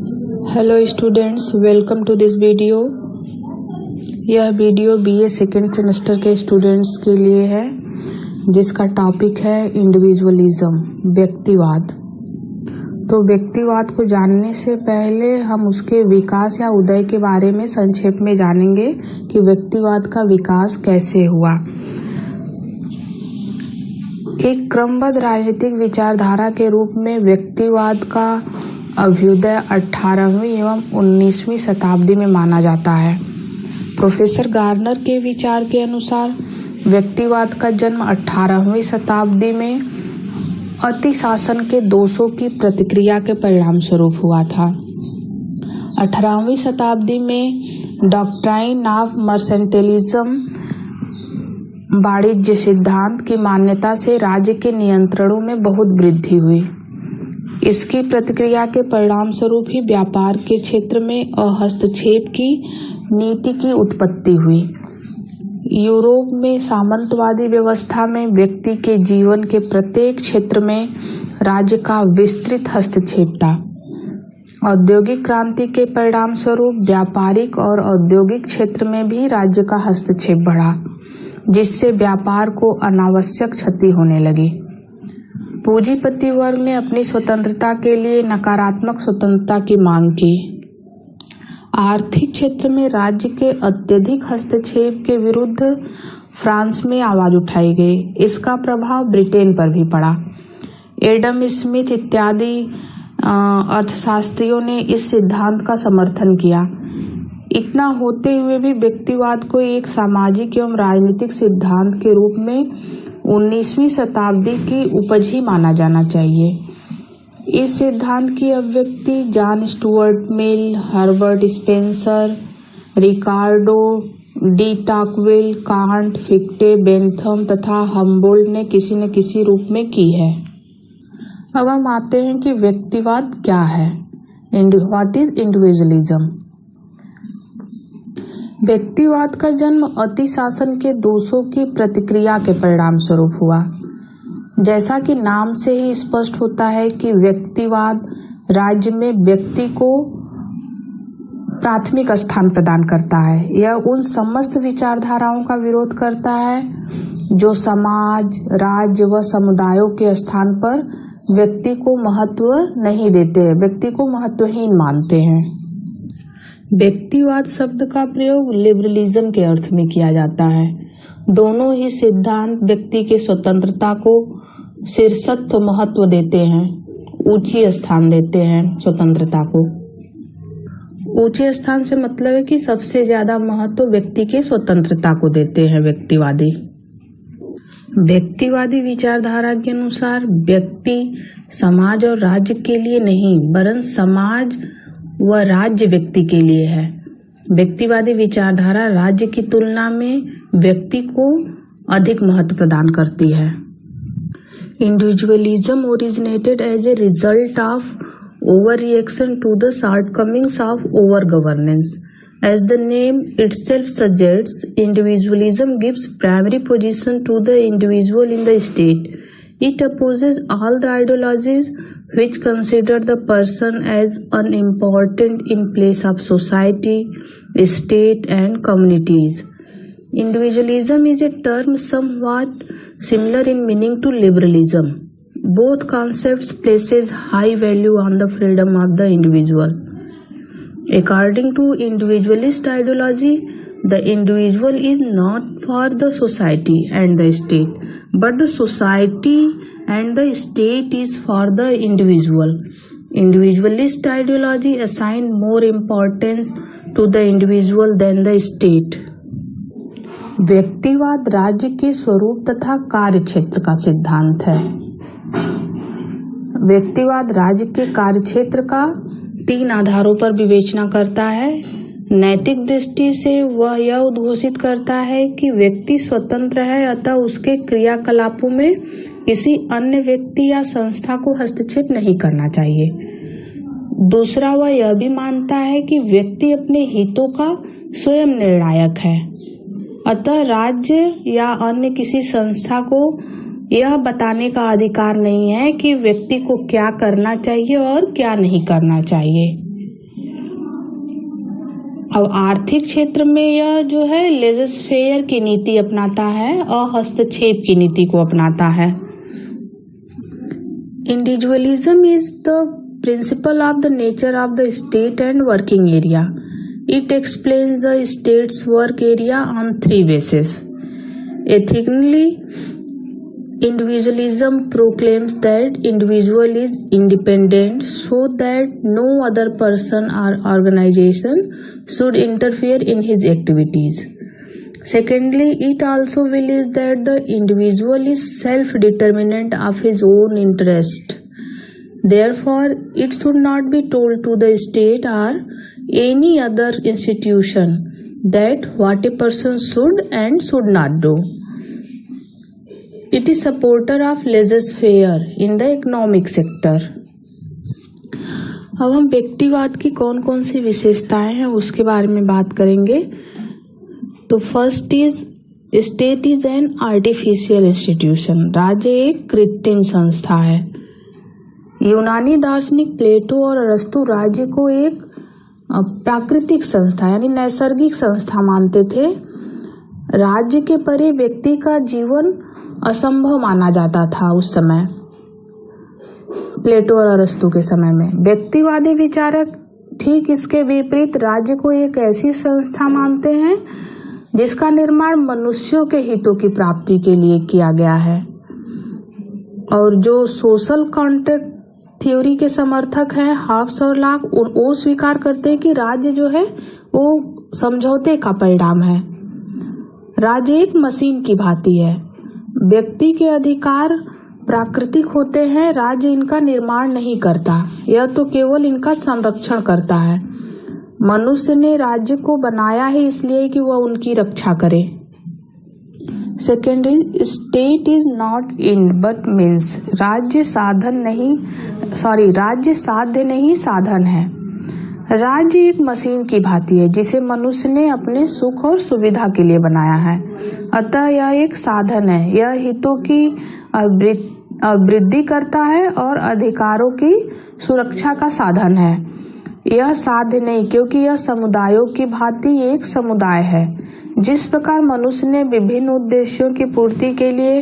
Hello students, welcome to this video. यह video BA second semester के students के लिए है, जिसका टॉपिक है इंडिविजुअलिज्म, व्यक्तिवाद। तो व्यक्तिवाद को जानने से पहले हम उसके विकास या उदय के बारे में संक्षेप में जानेंगे कि व्यक्तिवाद का विकास कैसे हुआ। एक क्रमबद्ध राजनीतिक विचारधारा के रूप में व्यक्तिवाद का अभ्युदय 18वीं एवं 19वीं शताब्दी में माना जाता है। प्रोफेसर गार्नर के विचार के अनुसार व्यक्तिवाद का जन्म 18वीं शताब्दी में अति शासन के दोषों की प्रतिक्रिया के परिणाम स्वरूप हुआ था। 18वीं शताब्दी में डॉक्ट्राइन ऑफ मर्सेंटेलिज्म, वाणिज्य सिद्धांत की मान्यता से राज्य के नियंत्रणों में बहुत वृद्धि हुई। इसकी प्रतिक्रिया के परिणाम स्वरूप ही व्यापार के क्षेत्र में हस्तक्षेप की नीति की उत्पत्ति हुई। यूरोप में सामंतवादी व्यवस्था में व्यक्ति के जीवन के प्रत्येक क्षेत्र में राज्य का विस्तृत हस्तक्षेप था। औद्योगिक क्रांति के परिणाम स्वरूप व्यापारिक और औद्योगिक क्षेत्र में भी राज्य का हस्तक्षेप बढ़ा, जिससे व्यापार को अनावश्यक क्षति होने लगी। पूंजीपति वर्ग ने अपनी स्वतंत्रता के लिए नकारात्मक स्वतंत्रता की मांग की। आर्थिक क्षेत्र में राज्य के अत्यधिक हस्तक्षेप के विरुद्ध फ्रांस में आवाज उठाई गई। इसका प्रभाव ब्रिटेन पर भी पड़ा। एडम स्मिथ इत्यादि अर्थशास्त्रियों ने इस सिद्धांत का समर्थन किया। इतना होते हुए भी व्यक्तिवाद को एक सामाजिक एवं राजनीतिक सिद्धांत के रूप में 19वीं शताब्दी की उपज ही माना जाना चाहिए। इस सिद्धांत की अभिव्यक्ति John Stuart Mill, Herbert Spencer, Ricardo de Tocqueville, Kant, Fichte, Bentham तथा हम्बोल्ट ने किसी न किसी रूप में की है। अब हम आते हैं कि व्यक्तिवाद क्या है। What is individualism? व्यक्तिवाद का जन्म अति शासन के दोषों की प्रतिक्रिया के परिणाम स्वरूप हुआ। जैसा कि नाम से ही स्पष्ट होता है कि व्यक्तिवाद राज्य में व्यक्ति को प्राथमिक स्थान प्रदान करता है। यह उन समस्त विचारधाराओं का विरोध करता है जो समाज, राज्य व समुदायों के स्थान पर व्यक्ति को महत्व नहीं देते हैं, व्यक्ति को महत्वहीन मानते हैं। व्यक्तिवाद शब्द का प्रयोग लिबरलिज्म के अर्थ में किया जाता है। दोनों ही सिद्धांत व्यक्ति के स्वतंत्रता को शीर्षस्थ महत्व देते हैं, ऊंची स्थान देते हैं। स्वतंत्रता को ऊंचे स्थान से मतलब है कि सबसे ज्यादा महत्व व्यक्ति के स्वतंत्रता को देते हैं व्यक्तिवादी विचारधारा के अनुसार व्यक्ति समाज और राज्य के लिए नहीं, वरन समाज वह राज्य व्यक्ति के लिए है। व्यक्तिवादी विचारधारा राज्य की तुलना में व्यक्ति को अधिक महत्व प्रदान करती है। Individualism originated as a result of overreaction to the shortcomings of over governance. As the name itself suggests, individualism gives primary position to the individual in the state. It opposes all the ideologies which consider the person as unimportant in place of society, state and communities. Individualism is a term somewhat similar in meaning to liberalism. Both concepts places high value on the freedom of the individual. According to individualist ideology, the individual is not for the society and the state, but the society and the state is for the individual. Individualist ideology assign more importance to the individual than the state. व्यक्तिवाद राज्य के स्वरूप तथा कार्य क्षेत्र का सिद्धांत है। व्यक्तिवाद राज्य के कार्य क्षेत्र का 3 आधारों पर विवेचना करता है। नैतिक दृष्टि से वह यह उद्घोषित करता है कि व्यक्ति स्वतंत्र है, अतः उसके क्रियाकलापों में किसी अन्य व्यक्ति या संस्था को हस्तक्षेप नहीं करना चाहिए। दूसरा, वह यह भी मानता है कि व्यक्ति अपने हितों का स्वयं निर्णायक है, अतः राज्य या अन्य किसी संस्था को यह बताने का अधिकार नहीं है कि व्यक्ति को क्या करना चाहिए और क्या नहीं करना चाहिए। अब आर्थिक क्षेत्र में यह जो है लेजर फेयर की नीति अपनाता है और हस्तक्षेप की नीति को अपनाता है। Individualism is the principle of the nature of the state and working area. It explains the states work area on 3 bases. Ethically, individualism proclaims that individual is independent so that no other person or organization should interfere in his activities. Secondly, it also believes that the individual is self-determinant of his own interest. Therefore, it should not be told to the state or any other institution that what a person should and should not do. It is supporter of laissez-faire in the economic sector. अब हम व्यक्तिवाद की कौन कौन सी विशेषताएं हैं उसके बारे में बात करेंगे। तो first is state is an artificial institution. राज्य एक कृत्रिम संस्था है। यूनानी दार्शनिक प्लेटो और अरस्तु राज्य को एक प्राकृतिक संस्था यानी नैसर्गिक संस्था मानते थे। राज्य के परे व्यक्ति का जीवन असंभव माना जाता था उस समय, प्लेटो और अरस्तु के समय में। व्यक्तिवादी विचारक ठीक इसके विपरीत राज्य को एक ऐसी संस्था मानते हैं जिसका निर्माण मनुष्यों के हितों की प्राप्ति के लिए किया गया है। और जो सोशल कॉन्ट्रैक्ट थ्योरी के समर्थक हैं हाब्स और लॉक, वो स्वीकार करते हैं कि राज्य जो है वो समझौते का परिणाम है। राज्य एक मशीन की भांति है। व्यक्ति के अधिकार प्राकृतिक होते हैं, राज्य इनका निर्माण नहीं करता, यह तो केवल इनका संरक्षण करता है। मनुष्य ने राज्य को बनाया है इसलिए कि वह उनकी रक्षा करे। Second is state is not and but means. राज्य साध्य नहीं साधन है। राज्य एक मशीन की भांति है जिसे मनुष्य ने अपने सुख और सुविधा के लिए बनाया है, अतः यह एक साधन है। यह हितों की वृद्धि करता है और अधिकारों की सुरक्षा का साधन है। यह साध्य नहीं, क्योंकि यह समुदायों की भांति एक समुदाय है। जिस प्रकार मनुष्य ने विभिन्न उद्देश्यों की पूर्ति के लिए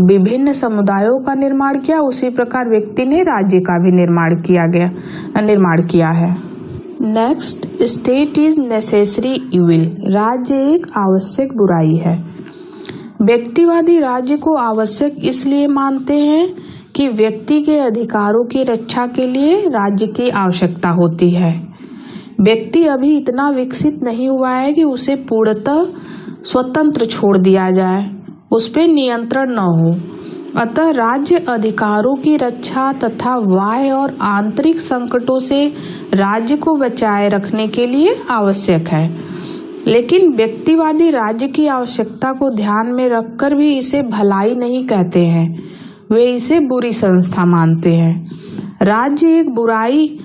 विभिन्न समुदायों का निर्माण किया, उसी प्रकार व्यक्ति ने राज्य का भी निर्माण किया है। Next, state is necessary evil. राज्य एक आवश्यक बुराई है। व्यक्तिवादी राज्य को आवश्यक इसलिए मानते हैं कि व्यक्ति के अधिकारों की रक्षा के लिए राज्य की आवश्यकता होती है। व्यक्ति अभी इतना विकसित नहीं हुआ है कि उसे पूर्णतः स्वतंत्र छोड़ दिया जाए, उस पर नियंत्रण न हो। अतः राज्य अधिकारों की रक्षा तथा बाह्य और आंतरिक संकटों से राज्य को बचाए रखने के लिए आवश्यक है। लेकिन व्यक्तिवादी राज्य की आवश्यकता को ध्यान में रखकर भी इसे भलाई नहीं कहते हैं, वे इसे बुरी संस्था मानते हैं। राज्य एक बुराई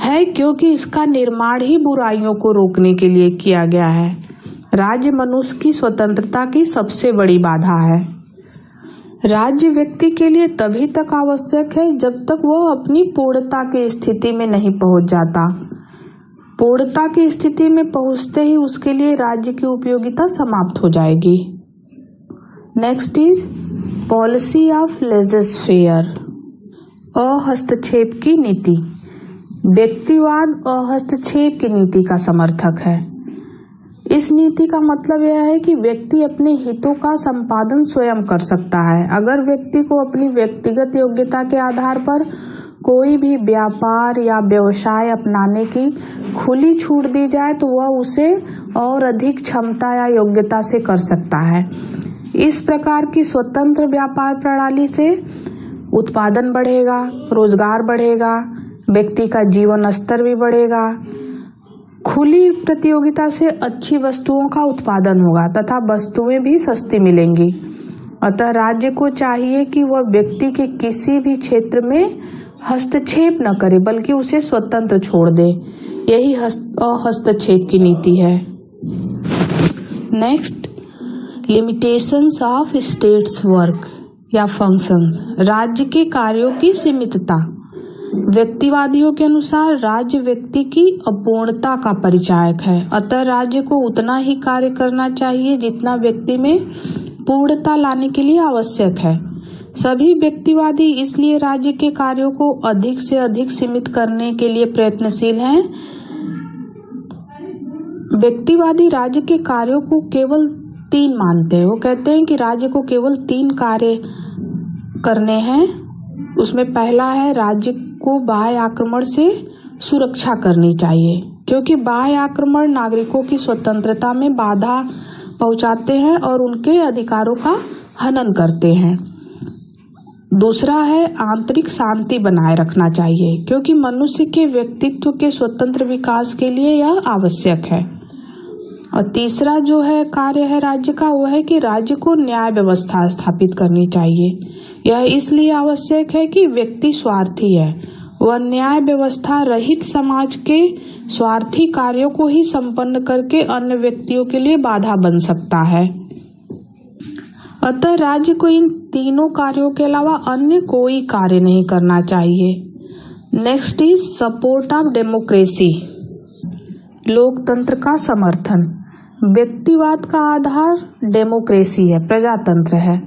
है क्योंकि इसका निर्माण ही बुराइयों को रोकने के लिए किया गया है। राज्य मनुष्य की स्वतंत्रता की सबसे बड़ी बाधा है। राज्य व्यक्ति के लिए तभी तक आवश्यक है जब तक वह अपनी पूर्णता की स्थिति में नहीं पहुंच जाता। पूर्णता की स्थिति में पहुंचते ही उसके लिए राज्य की उपयोगिता समाप्त हो जाएगी। Next is policy of laissez faire, अहस्तक्षेप की नीति। व्यक्तिवाद अहस्तक्षेप की नीति का समर्थक है। इस नीति का मतलब यह है कि व्यक्ति अपने हितों का संपादन स्वयं कर सकता है। अगर व्यक्ति को अपनी व्यक्तिगत योग्यता के आधार पर कोई भी व्यापार या व्यवसाय अपनाने की खुली छूट दी जाए तो वह उसे और अधिक क्षमता या योग्यता से कर सकता है। इस प्रकार की स्वतंत्र व्यापार प्रणाली से उत्पादन बढ़ेगा, रोजगार बढ़ेगा, व्यक्ति का जीवन स्तर भी बढ़ेगा। खुली प्रतियोगिता से अच्छी वस्तुओं का उत्पादन होगा तथा वस्तुएं भी सस्ती मिलेंगी। अतः राज्य को चाहिए कि वह व्यक्ति के किसी भी क्षेत्र में हस्तक्षेप न करे बल्कि उसे स्वतंत्र छोड़ दे। यही हस्तक्षेप की नीति है। Next, limitations of states work या फंक्शंस। राज्य के कार्यों की सीमितता। व्यक्तिवादियों के अनुसार राज्य व्यक्ति की अपूर्णता का परिचायक है, अतः राज्य को उतना ही कार्य करना चाहिए जितना व्यक्ति में पूर्णता लाने के लिए आवश्यक है। सभी व्यक्तिवादी इसलिए राज्य के कार्यों को अधिक से अधिक सीमित करने के लिए प्रयत्नशील हैं। व्यक्तिवादी राज्य के कार्यों को केवल 3 मानते हैं। वो कहते हैं कि राज्य को केवल 3 कार्य करने हैं। उसमें पहला है, राज्य को बाह्य आक्रमण से सुरक्षा करनी चाहिए, क्योंकि बाह्य आक्रमण नागरिकों की स्वतंत्रता में बाधा पहुंचाते हैं और उनके अधिकारों का हनन करते हैं। दूसरा है, आंतरिक शांति बनाए रखना चाहिए, क्योंकि मनुष्य के व्यक्तित्व के स्वतंत्र विकास के लिए यह आवश्यक है। और तीसरा जो है कार्य है राज्य का, वो है कि राज्य को न्याय व्यवस्था स्थापित करनी चाहिए। यह इसलिए आवश्यक है कि व्यक्ति स्वार्थी है, वह न्याय व्यवस्था रहित समाज के स्वार्थी कार्यों को ही संपन्न करके अन्य व्यक्तियों के लिए बाधा बन सकता है। अतः राज्य को इन तीनों कार्यों के अलावा अन्य कोई कार्य नहीं करना चाहिए। Next is support of democracy, लोकतंत्र का समर्थन। व्यक्तिवाद का आधार डेमोक्रेसी है, प्रजातंत्र है।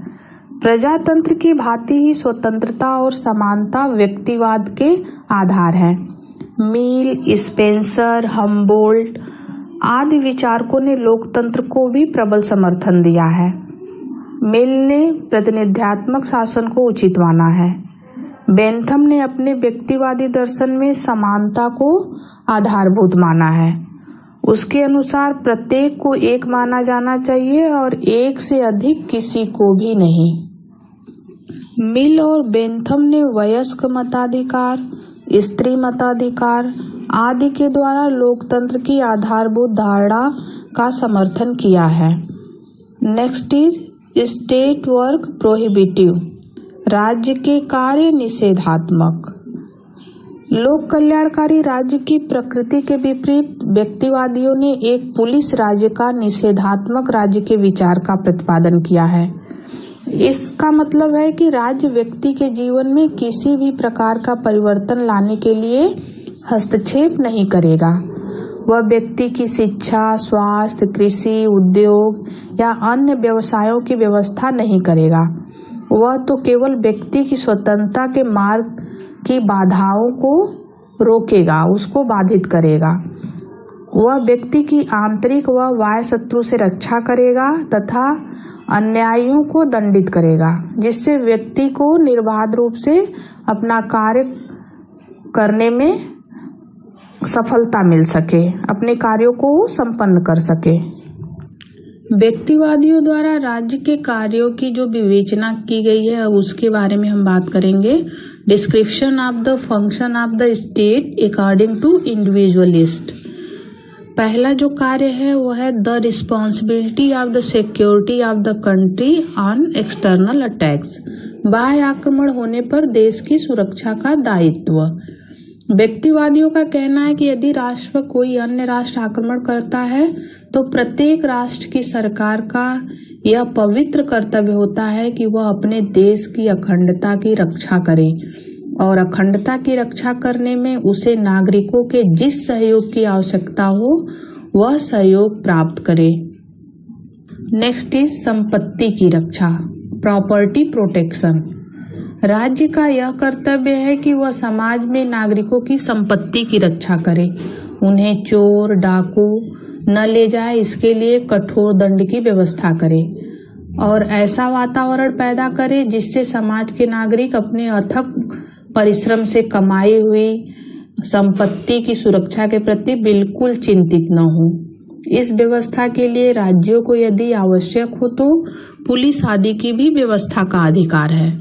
प्रजातंत्र की भांति ही स्वतंत्रता और समानता व्यक्तिवाद के आधार हैं। मील, स्पेंसर, हम्बोल्ट आदि विचारकों ने लोकतंत्र को भी प्रबल समर्थन दिया है। मिल ने प्रतिनिध्यात्मक शासन को उचित माना है। बेंथम ने अपने व्यक्तिवादी दर्शन में समानता को आधारभूत माना है। उसके अनुसार प्रत्येक को एक माना जाना चाहिए और एक से अधिक किसी को भी नहीं। मिल और बेंथम ने वयस्क मताधिकार, स्त्री मताधिकार आदि के द्वारा लोकतंत्र की आधारभूत धारणा का समर्थन किया है। Next is state work prohibitive, राज्य के कार्य निषेधात्मक। लोक कल्याणकारी राज्य की प्रकृति के विपरीत व्यक्तिवादियों ने एक पुलिस राज्य का निषेधात्मक राज्य के विचार का प्रतिपादन किया है। इसका मतलब है कि राज्य व्यक्ति के जीवन में किसी भी प्रकार का परिवर्तन लाने के लिए हस्तक्षेप नहीं करेगा। वह व्यक्ति की शिक्षा, स्वास्थ्य, कृषि, उद्योग या अन्य व्यवसायों की व्यवस्था नहीं करेगा। वह तो केवल व्यक्ति की स्वतंत्रता के मार्ग की बाधाओं को रोकेगा, उसको बाधित करेगा। वह व्यक्ति की आंतरिक व बाह्य शत्रु से रक्षा करेगा तथा अन्यायियों को दंडित करेगा, जिससे व्यक्ति को निर्बाध रूप से अपना कार्य करने में सफलता मिल सके, अपने कार्यों को संपन्न कर सके। व्यक्तिवादियों द्वारा राज्य के कार्यों की जो विवेचना की गई है उसके बारे में हम बात करेंगे। Description of the function of the state according to individualist. पहला जो कार्य है वो है the responsibility of the security of the country on external attacks, बाह्य आक्रमण होने पर देश की सुरक्षा का दायित्व। व्यक्तिवादियों का कहना है कि यदि राष्ट्र पर कोई अन्य राष्ट्र आक्रमण करता है तो प्रत्येक राष्ट्र की सरकार का यह पवित्र कर्तव्य होता है कि वह अपने देश की अखंडता की रक्षा करे और अखंडता की रक्षा करने में उसे नागरिकों के जिस सहयोग की आवश्यकता हो वह सहयोग प्राप्त करे। नेक्स्ट इज संपत्ति की रक्षा, प्रॉपर्टी प्रोटेक्शन। राज्य का यह कर्तव्य है कि वह समाज में नागरिकों की संपत्ति की रक्षा करे, उन्हें चोर डाकू न ले जाए, इसके लिए कठोर दंड की व्यवस्था करे और ऐसा वातावरण पैदा करे जिससे समाज के नागरिक अपने अथक परिश्रम से कमाई हुई संपत्ति की सुरक्षा के प्रति बिल्कुल चिंतित न हो। इस व्यवस्था के लिए राज्यों को यदि आवश्यक हो तो पुलिस आदि की भी व्यवस्था का अधिकार है।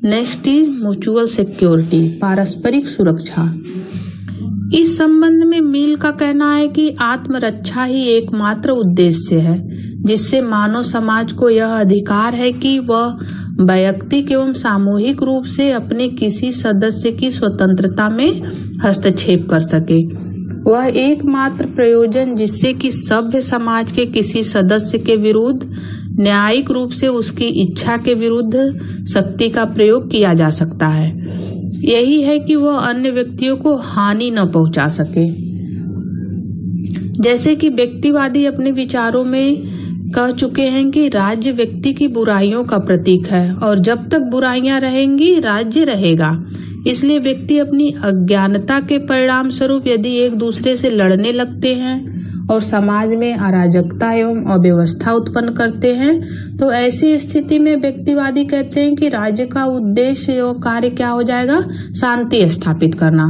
नेक्स्ट इज म्यूचुअल सिक्योरिटी, पारस्परिक सुरक्षा। इस संबंध में मिल का कहना है कि आत्मरक्षा ही एकमात्र उद्देश्य है जिससे मानव समाज को यह अधिकार है कि वह वैयक्तिक एवं सामूहिक रूप से अपने किसी सदस्य की स्वतंत्रता में हस्तक्षेप कर सके। वह एकमात्र प्रयोजन जिससे कि सभ्य समाज के किसी सदस्य के विरुद्ध न्यायिक रूप से उसकी इच्छा के विरुद्ध शक्ति का प्रयोग किया जा सकता है। यही है कि वह अन्य व्यक्तियों को हानि न पहुंचा सके। जैसे कि व्यक्तिवादी अपने विचारों में कह चुके हैं कि राज्य व्यक्ति की बुराइयों का प्रतीक है और जब तक बुराइयां रहेंगी राज्य रहेगा। इसलिए व्यक्ति अपनी अज्ञानता के परिणाम स्वरूप यदि एक दूसरे से लड़ने लगते हैं और समाज में अराजकता एवं अव्यवस्था उत्पन्न करते हैं तो ऐसी स्थिति में व्यक्तिवादी कहते हैं कि राज्य का उद्देश्य और कार्य क्या हो जाएगा, शांति स्थापित करना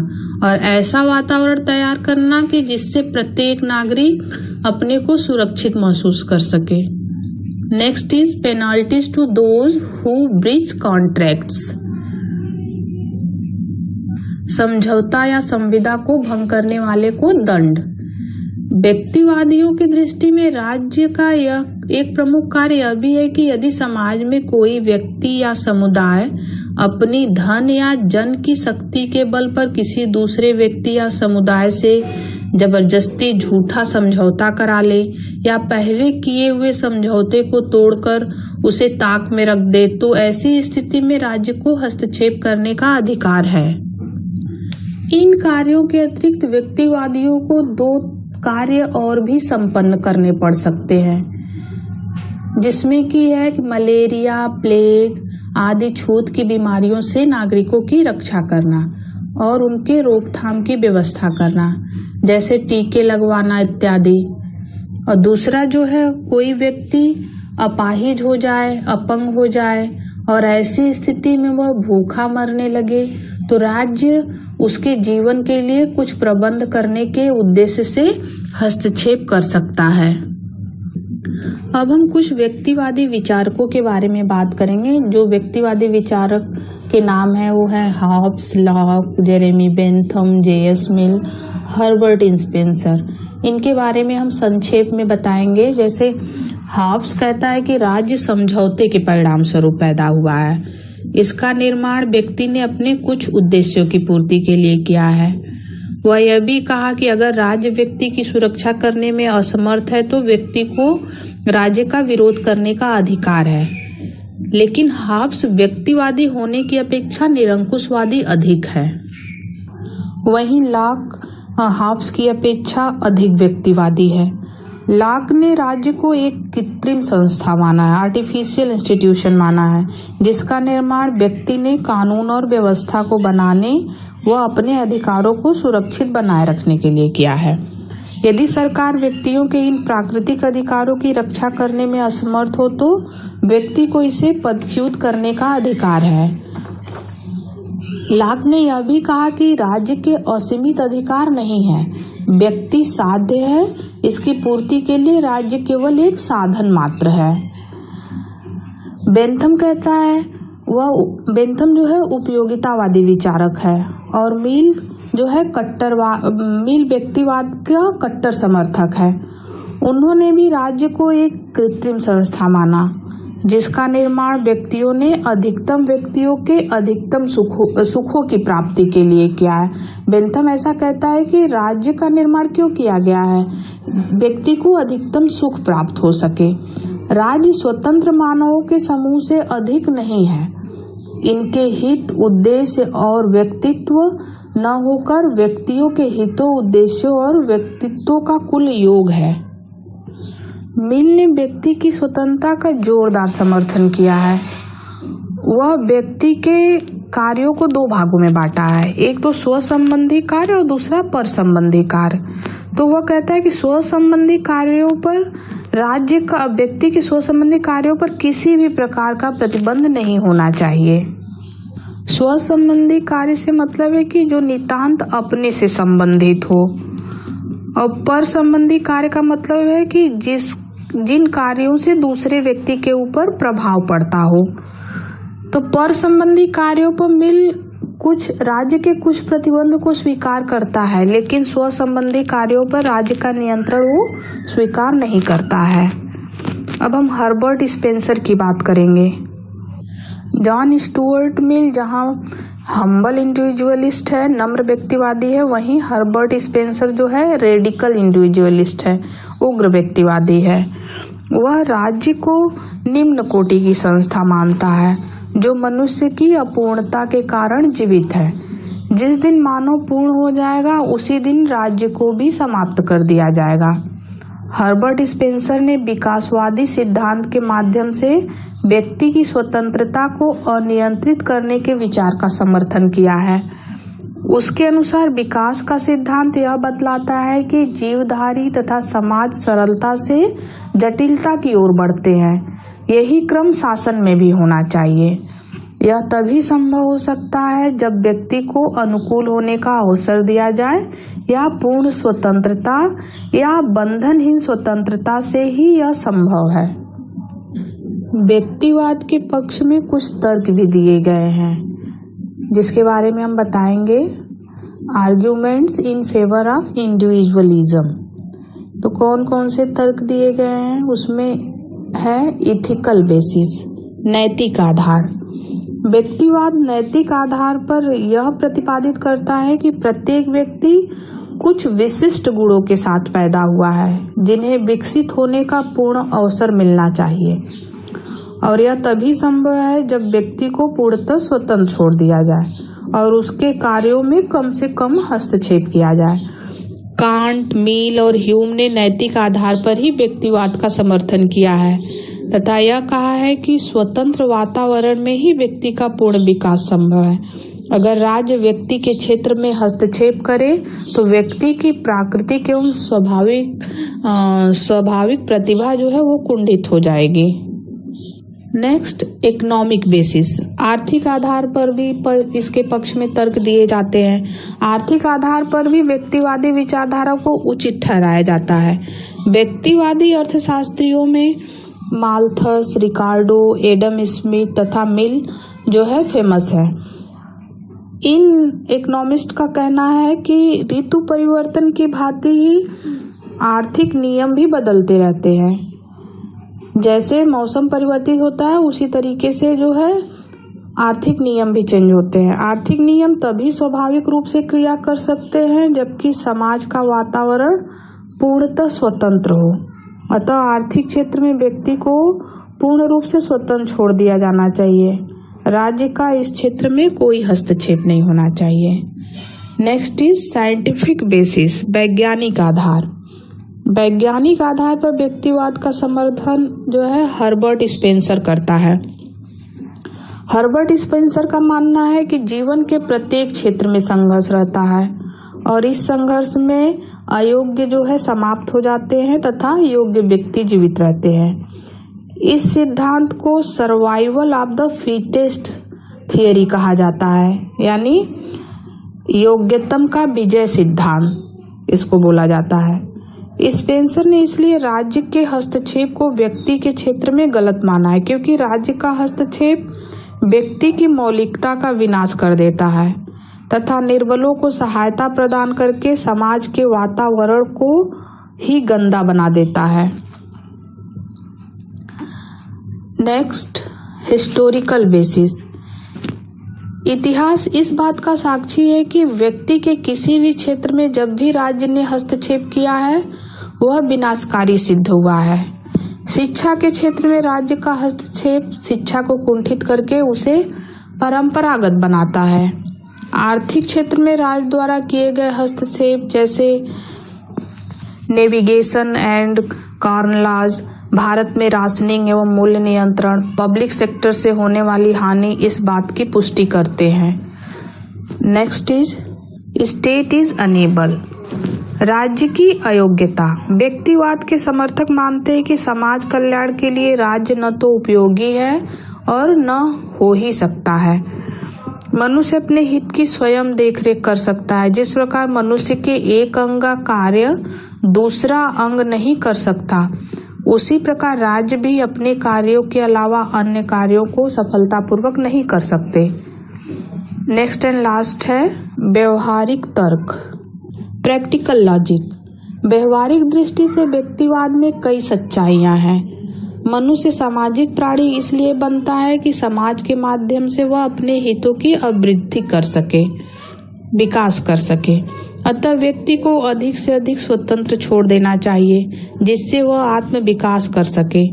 और ऐसा वातावरण तैयार करना कि जिससे प्रत्येक नागरिक अपने को सुरक्षित महसूस कर सके। Next is penalties to those who breach contracts. समझौता या संविदा को भंग करने वाले को दंड। व्यक्तिवादियों की दृष्टि में राज्य का यह एक प्रमुख कार्य यह भी है कि यदि समाज में कोई व्यक्ति या समुदाय अपनी धन या जन की शक्ति के बल पर किसी दूसरे व्यक्ति या समुदाय से जबरदस्ती झूठा समझौता करा ले या पहले किए हुए समझौते को तोड़कर उसे ताक में रख दे तो ऐसी स्थिति में राज्य को हस्तक्षेप करने का अधिकार है। इन कार्यों के अतिरिक्त व्यक्तिवादियों को दो कार्य और भी संपन्न करने पड़ सकते हैं, जिसमें कि है कि मलेरिया, प्लेग आदि छूत की बीमारियों से नागरिकों की रक्षा करना और उनके रोकथाम की व्यवस्था करना, जैसे टीके लगवाना इत्यादि। और दूसरा जो है, कोई व्यक्ति अपाहिज हो जाए, अपंग हो जाए और ऐसी स्थिति में वह भूखा मरने लगे तो राज्य उसके जीवन के लिए कुछ प्रबंध करने के उद्देश्य से हस्तक्षेप कर सकता है। अब हम कुछ व्यक्तिवादी विचारकों के बारे में बात करेंगे। जो व्यक्तिवादी विचारक के नाम है वो है Hobbes, Locke, Jeremy Bentham, JS. Mill, Herbert Spencer. इनके बारे में हम संक्षेप में बताएंगे। जैसे हॉब्स कहता है कि राज्य समझौते के परिणाम स्वरूप पैदा हुआ है। इसका निर्माण व्यक्ति ने अपने कुछ उद्देश्यों की पूर्ति के लिए किया है। वह यह भी कहा कि अगर राज्य व्यक्ति की सुरक्षा करने में असमर्थ है तो व्यक्ति को राज्य का विरोध करने का अधिकार है। लेकिन हॉब्स व्यक्तिवादी होने की अपेक्षा निरंकुशवादी अधिक है। वहीं लॉक हॉब्स की अपेक्षा अधिक व्यक्तिवादी है। लॉक ने राज्य को एक कृत्रिम संस्था माना है, आर्टिफिशियल इंस्टीट्यूशन माना है, जिसका निर्माण व्यक्ति ने कानून और व्यवस्था को बनाने व अपने अधिकारों को सुरक्षित बनाए रखने के लिए किया है। यदि सरकार व्यक्तियों के इन प्राकृतिक अधिकारों की रक्षा करने में असमर्थ हो तो व्यक्ति को इसे पदच्युत करने का अधिकार है। लॉक ने यह भी कहा कि राज्य के असीमित अधिकार नहीं है, व्यक्ति साध्य है, इसकी पूर्ति के लिए राज्य केवल एक साधन मात्र है। बेंथम कहता है, बेंथम जो है उपयोगितावादी विचारक है और मिल जो है मिल व्यक्तिवाद का कट्टर समर्थक है। उन्होंने भी राज्य को एक कृत्रिम संस्था माना जिसका निर्माण व्यक्तियों ने अधिकतम व्यक्तियों के अधिकतम सुखों की प्राप्ति के लिए किया है। बेंथम ऐसा कहता है कि राज्य का निर्माण क्यों किया गया है, व्यक्ति को अधिकतम सुख प्राप्त हो सके। राज्य स्वतंत्र मानवों के समूह से अधिक नहीं है, इनके हित, उद्देश्य और व्यक्तित्व न होकर व्यक्तियों के हितों, उद्देश्यों और व्यक्तित्व का कुल योग है। मिल ने व्यक्ति की स्वतंत्रता का जोरदार समर्थन किया है। वह व्यक्ति के कार्यों को दो भागों में बांटा है, एक तो स्व संबंधी कार्य और दूसरा पर संबंधी कार्य। तो वह कहता है कि स्व संबंधी कार्यों पर राज्य का व्यक्ति के स्व संबंधी कार्यों पर किसी भी प्रकार का प्रतिबंध नहीं होना चाहिए। स्व संबंधी कार्य से मतलब है कि जो नितांत अपने से संबंधित हो, और पर संबंधी कार्य का मतलब है कि जिन कार्यों से दूसरे व्यक्ति के ऊपर प्रभाव पड़ता हो। तो पर संबंधी कार्यों पर मिल कुछ राज्य के कुछ प्रतिबंध को स्वीकार करता है, लेकिन स्व संबंधी कार्यों पर राज्य का नियंत्रण वो स्वीकार नहीं करता है। अब हम हर्बर्ट स्पेंसर की बात करेंगे। जॉन स्टुअर्ट मिल जहाँ हम्बल इंडिविजुअलिस्ट है, नम्र व्यक्तिवादी है, वहीं हर्बर्ट स्पेंसर जो है रेडिकल इंडिविजुअलिस्ट है, उग्र व्यक्तिवादी है। वह राज्य को निम्न कोटि की संस्था मानता है जो मनुष्य की अपूर्णता के कारण जीवित है। जिस दिन मानव पूर्ण हो जाएगा उसी दिन राज्य को भी समाप्त कर दिया जाएगा। हर्बर्ट स्पेंसर ने विकासवादी सिद्धांत के माध्यम से व्यक्ति की स्वतंत्रता को अनियंत्रित करने के विचार का समर्थन किया है। उसके अनुसार विकास का सिद्धांत यह बतलाता है कि जीवधारी तथा समाज सरलता से जटिलता की ओर बढ़ते हैं। यही क्रम शासन में भी होना चाहिए। यह तभी संभव हो सकता है जब व्यक्ति को अनुकूल होने का अवसर दिया जाए या पूर्ण स्वतंत्रता या बंधनहीन स्वतंत्रता से ही यह संभव है। व्यक्तिवाद के पक्ष में कुछ तर्क भी दिए गए हैं जिसके बारे में हम बताएंगे। Arguments in favour of individualism. तो कौन कौन से तर्क दिए गए हैं उसमें है इथिकल बेसिस, नैतिक आधार। व्यक्तिवाद नैतिक आधार पर यह प्रतिपादित करता है कि प्रत्येक व्यक्ति कुछ विशिष्ट गुणों के साथ पैदा हुआ है जिन्हें विकसित होने का पूर्ण अवसर मिलना चाहिए, और यह तभी संभव है जब व्यक्ति को पूर्णतः स्वतंत्र छोड़ दिया जाए और उसके कार्यों में कम से कम हस्तक्षेप किया जाए। कांट, मिल और ह्यूम ने नैतिक आधार पर ही व्यक्तिवाद का समर्थन किया है तथा यह कहा है कि स्वतंत्र वातावरण में ही व्यक्ति का पूर्ण विकास संभव है। अगर राज्य व्यक्ति के क्षेत्र में हस्तक्षेप करे तो व्यक्ति की प्राकृतिक एवं स्वाभाविक प्रतिभा जो है वो कुंठित हो जाएगी। Next, economic basis. आर्थिक आधार पर भी इसके पक्ष में तर्क दिए जाते हैं। आर्थिक आधार पर भी व्यक्तिवादी विचारधारा को उचित ठहराया जाता है। व्यक्तिवादी अर्थशास्त्रियों में माल्थस, रिकार्डो, एडम स्मिथ तथा मिल जो है फेमस है। इन इकोनॉमिस्ट का कहना है कि ऋतु परिवर्तन की भांति ही आर्थिक नियम भी बदलते रहते हैं। जैसे मौसम परिवर्तित होता है उसी तरीके से जो है आर्थिक नियम भी चेंज होते हैं। आर्थिक नियम तभी स्वाभाविक रूप से क्रिया कर सकते हैं जबकि समाज का वातावरण पूर्णतः स्वतंत्र हो। अतः आर्थिक क्षेत्र में व्यक्ति को पूर्ण रूप से स्वतंत्र छोड़ दिया जाना चाहिए। राज्य का इस क्षेत्र में कोई हस्तक्षेप नहीं होना चाहिए। नेक्स्ट इज साइंटिफिक बेसिस, वैज्ञानिक आधार। वैज्ञानिक आधार पर व्यक्तिवाद का समर्थन जो है हर्बर्ट स्पेंसर करता है। हर्बर्ट स्पेंसर का मानना है कि जीवन के प्रत्येक क्षेत्र में संघर्ष रहता है और इस संघर्ष में अयोग्य जो है समाप्त हो जाते हैं तथा योग्य व्यक्ति जीवित रहते हैं। इस सिद्धांत को survival of the fittest theory कहा जाता है, यानी योग्यतम का विजय सिद्धांत इसको बोला जाता है। स्पेंसर ने इसलिए राज्य के हस्तक्षेप को व्यक्ति के क्षेत्र में गलत माना है क्योंकि राज्य का हस्तक्षेप व्यक्ति की मौलिकता का विनाश कर देता है तथा निर्बलों को सहायता प्रदान करके समाज के वातावरण को ही गंदा बना देता है। Next, historical basis. इतिहास इस बात का साक्षी है कि व्यक्ति के किसी भी क्षेत्र में जब भी राज्य ने हस्तक्षेप किया है वह विनाशकारी सिद्ध हुआ है। शिक्षा के क्षेत्र में राज्य का हस्तक्षेप शिक्षा को कुंठित करके उसे परंपरागत बनाता है। आर्थिक क्षेत्र में राज्य द्वारा किए गए हस्तक्षेप जैसे navigation and corn laws, Bharat में राशनिंग एवं मूल्य नियंत्रण, पब्लिक सेक्टर से होने वाली हानि इस बात की पुष्टि करते हैं। Next is state is unable, राज्य की अयोग्यता। व्यक्तिवाद के समर्थक मानते हैं कि समाज कल्याण के लिए राज्य न तो उपयोगी है और न हो ही सकता है। मनुष्य अपने हित की स्वयं देखरेख कर सकता है। जिस प्रकार मनुष्य के एक अंग का कार्य दूसरा अंग नहीं कर सकता, उसी प्रकार राज्य भी अपने कार्यों के अलावा अन्य कार्यों को सफलतापूर्वक नहीं कर सकते। नेक्स्ट एंड लास्ट है व्यवहारिक तर्क, प्रैक्टिकल लॉजिक। व्यवहारिक दृष्टि से व्यक्तिवाद में कई सच्चाइयां हैं। मनुष्य सामाजिक प्राणी इसलिए बनता है कि समाज के माध्यम से वह अपने हितों की अभिवृद्धि कर सके, विकास कर सके। अतः व्यक्ति को अधिक से अधिक स्वतंत्र छोड़ देना चाहिए जिससे वह आत्म विकास कर सके।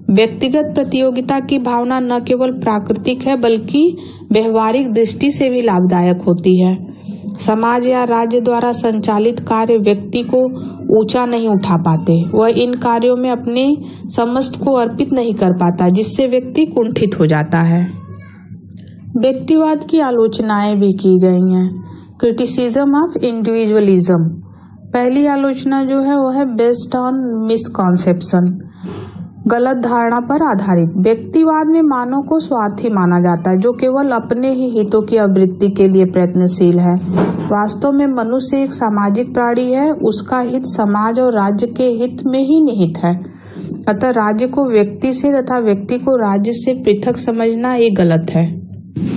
व्यक्तिगत प्रतियोगिता की भावना न केवल प्राकृतिक है बल्कि व्यवहारिक दृष्टि से भी लाभदायक होती है। समाज या राज्य द्वारा संचालित कार्य व्यक्ति को ऊंचा नहीं उठा पाते, वह इन कार्यों में अपने समस्त को अर्पित नहीं कर पाता, जिससे व्यक्ति कुंठित हो जाता है। व्यक्तिवाद की आलोचनाएं भी की गई हैं। Criticism of individualism. पहली आलोचना जो है वो है बेस्ड ऑन मिसकॉन्सेप्शन, गलत धारणा पर आधारित। व्यक्तिवाद में मानव को स्वार्थी माना जाता है, जो केवल अपने ही हितों की आवृत्ति के लिए प्रयत्नशील है। वास्तव में मनुष्य एक सामाजिक प्राणी है, उसका हित समाज और राज्य के हित में ही निहित है। अतः राज्य को व्यक्ति से तथा व्यक्ति को राज्य से पृथक समझना ये गलत है।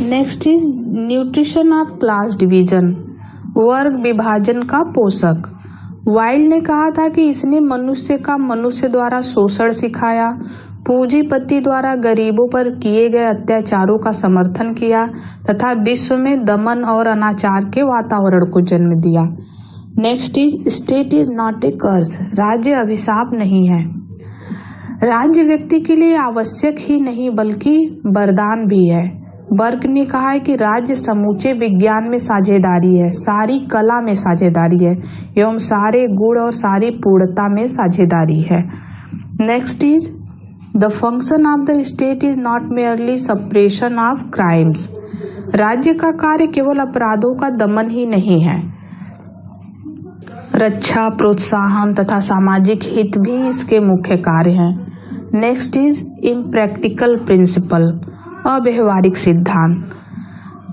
Next is nutrition of class division, वर्ग विभाजन का पोषक। वाइल्ड ने कहा था कि इसने मनुष्य का मनुष्य द्वारा शोषण सिखाया, पूंजीपति द्वारा गरीबों पर किए गए अत्याचारों का समर्थन किया तथा विश्व में दमन और अनाचार के वातावरण को जन्म दिया। Next is state is not a curse, राज्य अभिशाप नहीं है। राज्य व्यक्ति के लिए आवश्यक ही नहीं बल्कि वरदान भी है। बर्क ने कहा है कि राज्य समूचे विज्ञान में साझेदारी है, सारी कला में साझेदारी है एवं सारे गुण और सारी पूर्णता में साझेदारी है। Next is the function of the state is not merely suppression of crimes, राज्य का कार्य केवल अपराधों का दमन ही नहीं है, रक्षा, प्रोत्साहन तथा सामाजिक हित भी इसके मुख्य कार्य हैं। नेक्स्ट इज इम्प्रैक्टिकल प्रिंसिपल, अव्यवहारिक सिद्धांत।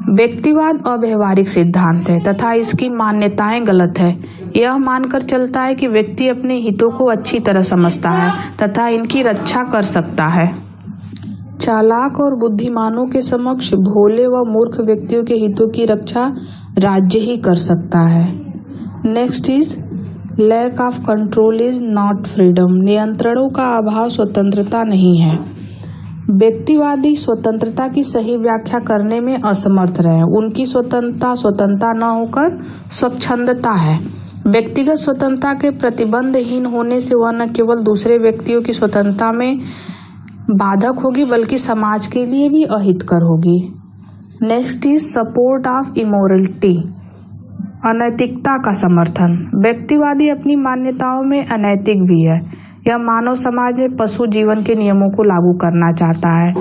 व्यक्तिवाद अव्यवहारिक सिद्धांत है तथा इसकी मान्यताएं गलत है। यह मानकर चलता है कि व्यक्ति अपने हितों को अच्छी तरह समझता है तथा इनकी रक्षा कर सकता है। चालाक और बुद्धिमानों के समक्ष भोले व मूर्ख व्यक्तियों के हितों की रक्षा राज्य ही कर सकता है। Next is lack of control is not freedom, नियंत्रणों का अभाव स्वतंत्रता नहीं है। व्यक्तिवादी स्वतंत्रता की सही व्याख्या करने में असमर्थ रहे। उनकी स्वतंत्रता न होकर स्वच्छंदता है। व्यक्तिगत स्वतंत्रता के प्रतिबंधहीन होने से वह न केवल दूसरे व्यक्तियों की स्वतंत्रता में बाधक होगी बल्कि समाज के लिए भी अहितकर होगी। Next is support of immorality, अनैतिकता का समर्थन। व्यक्तिवादी अपनी मान्यताओं में अनैतिक भी है। यह मानव समाज में पशु जीवन के नियमों को लागू करना चाहता है।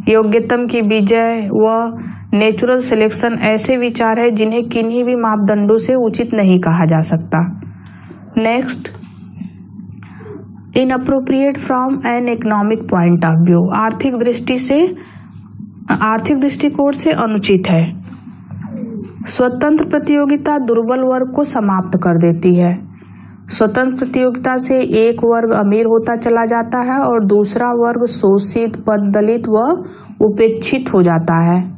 योग्यतम की विजय व नेचुरल सिलेक्शन ऐसे विचार है जिन्हें किन्हीं भी मापदंडों से उचित नहीं कहा जा सकता। Next, inappropriate from an economic point of view, आर्थिक दृष्टिकोण से अनुचित है। स्वतंत्र प्रतियोगिता दुर्बल वर्ग को समाप्त कर देती है। स्वतंत्र प्रतियोगिता से एक वर्ग अमीर होता चला जाता है और दूसरा वर्ग शोषित, पददलित व उपेक्षित हो जाता है।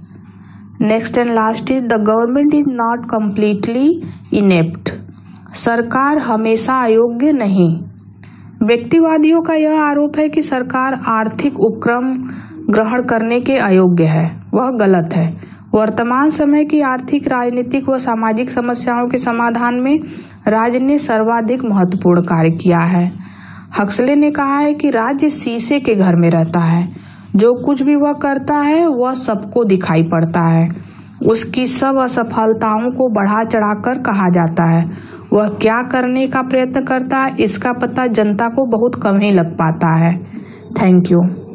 Next and last is the government is not completely inept, सरकार हमेशा अयोग्य नहीं। व्यक्तिवादियों का यह आरोप है कि सरकार आर्थिक उपक्रम ग्रहण करने के अयोग्य है, वह गलत है। वर्तमान समय की आर्थिक, राजनीतिक व सामाजिक समस्याओं के समाधान में राज्य ने सर्वाधिक महत्वपूर्ण कार्य किया है। हक्सले ने कहा है कि राज्य शीशे के घर में रहता है, जो कुछ भी वह करता है वह सबको दिखाई पड़ता है। उसकी सब असफलताओं को बढ़ा चढ़ाकर कहा जाता है। वह क्या करने का प्रयत्न करता है इसका पता जनता को बहुत कम ही लग पाता है। Thank you.